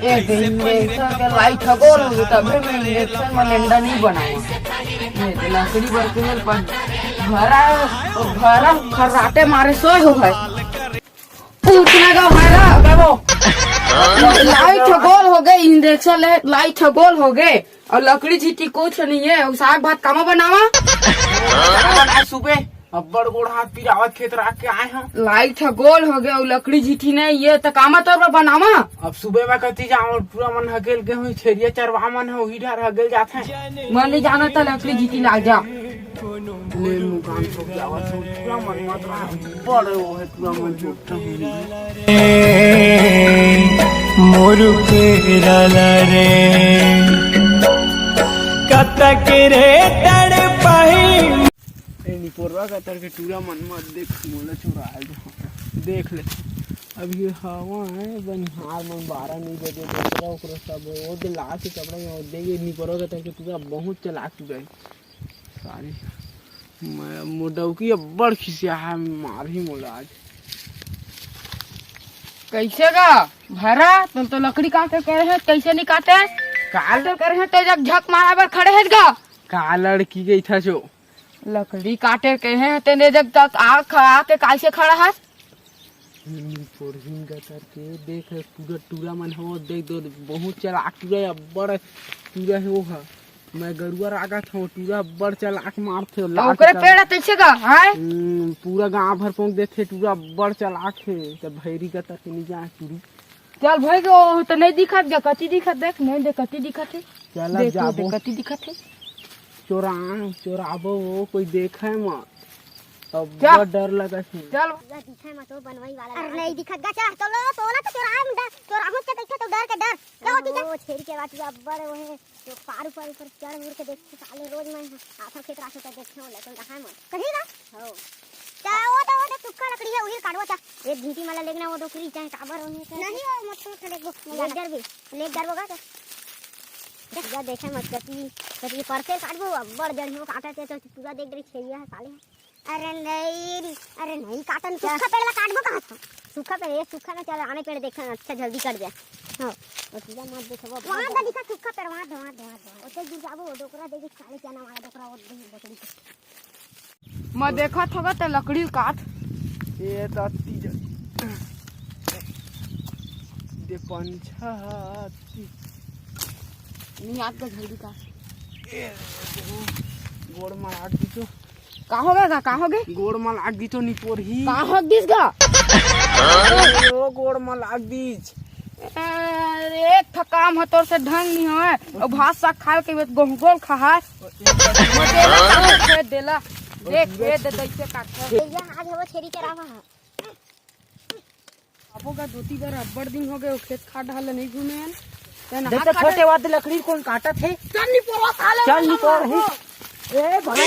एक इंजेक्शन के लाइट गोल तभी मैं इंजेक्शन में लेंडा नहीं बनाऊंगा। ये लकड़ी बरके में पर भरा खर्राटे मारे सोए हो गए। उठने का भरा वो लाइट गोल हो गए, इंजेक्शन लाइट गोल हो गए और लकड़ी झीटी कुछ नहीं है। साग भात कामा बनावा सुबह अब्बड़ गोड़ हाथ पिरावत खेत रख के आए हम। लाइट गोल हो गया और लकड़ी झीठी नहीं ये तो कामा तौर पर बनावा। अब सुबह में कती जाओ पूरा मन हकेल के हुई छेरिया चरवा मन है वही ढार हकेल जाते हैं। मन नहीं जाना था लकड़ी झीठी लाग जा ले मुकान सो के आवत हो पूरा मन मत रहा बड़े वो है पूरा मन झूठा मोरू पेराला रे कतक रे तड़ पाही निपोरवा का तर के टूरा मन मत देख मोला चुरा देख ले। अब ये हवा है बनिहार मन 12 नहीं बजे ओकरा सब वो दिला के कपड़ा में देंगे निपोरवा का तर के टूरा बहुत चला के गए सारी मैं मोडौकी बड़ खिसिया है मार ही मोला आज। कैसे का भरा तुम तो लकड़ी काटे कह रहे हैं कैसे नहीं काटे काल तो कर रहे तो जब झक मारा पर खड़े है का लड़की गई था जो लकड़ी काटे के हैं तेने जब तक आग के काल से खड़ा है करके देख पूरा टूरा मन हो देख दो बहुत चला टूरा बड़ टूरा है वो है। मैं गरुआ रागा था टूरा बड़ चला के मारते ओकरे पेड़ कैसे का है पूरा गांव भर पहुंच देते टूरा बड़ चला के तब भैरी का तक नहीं जा टूरी चल भाई गो तो नहीं दिखत गा कति दिखत देख नहीं दे कति दिखत है चल जाबो कति दिखत है चोराबो वो कोई देखा है मत अब बहुत डर लगा है। चल दिखाए मत वो बनवाई वाला अरे नहीं दिखत गा चल चलो सोला तो चोराहू के देखे तो डर के डर क्या होती है वो छेरी के बात अब बड़े वो है तो पार ऊपर चढ़ मुड़ के देख साले रोज मैं आठा खेत राखो तो देखे लेकिन दिखाए मत कहीं ना हो चाहे वो तो सुक्का लकड़ी है उही काटवा चा एक घंटी माला लेना वो डोकरी चाहे काबर होने नहीं वो मत तो लेग डर होगा जा देखे मत कति परसे काटबो बड़ जड़ हो काटा ते तो पूरा देख रही छेरिया है साले। अरे नहीं काटन सूखा पेड़ ला काटबो कहां था सूखा पेड़ ये सूखा ना चल आने पेड़ देखे अच्छा जल्दी कट जाए। हां और पूरा मत देखो वहां का दिखा सूखा पेड़ वहां ओते दूर जाबो डोकरा देख साले क्या ना वाला डोकरा और बकरी मैं देखा था तो लकड़ी काट ये तत्ती दे पंछाती नहीं आज का जल्दी का गोड़ मार आग दी तो का हो गए गोड़ मार आग दी तो निपोर ही का हो दिस गा ओ गोड़ मार आग दीज अरे एक काम है तोर से ढंग नहीं है और भात साग खा के गोल खा है मते देला देख दे कैसे काट ये आज वो छेरी के रावा है आपो का धोती बार अब्बड़ दिन हो गए खेत खा ढाल नहीं घूमे हैं देखो छोटे वाद लकड़ी कौन काटा थे चल नहीं पोरा साले चल नहीं पोरा ए भाई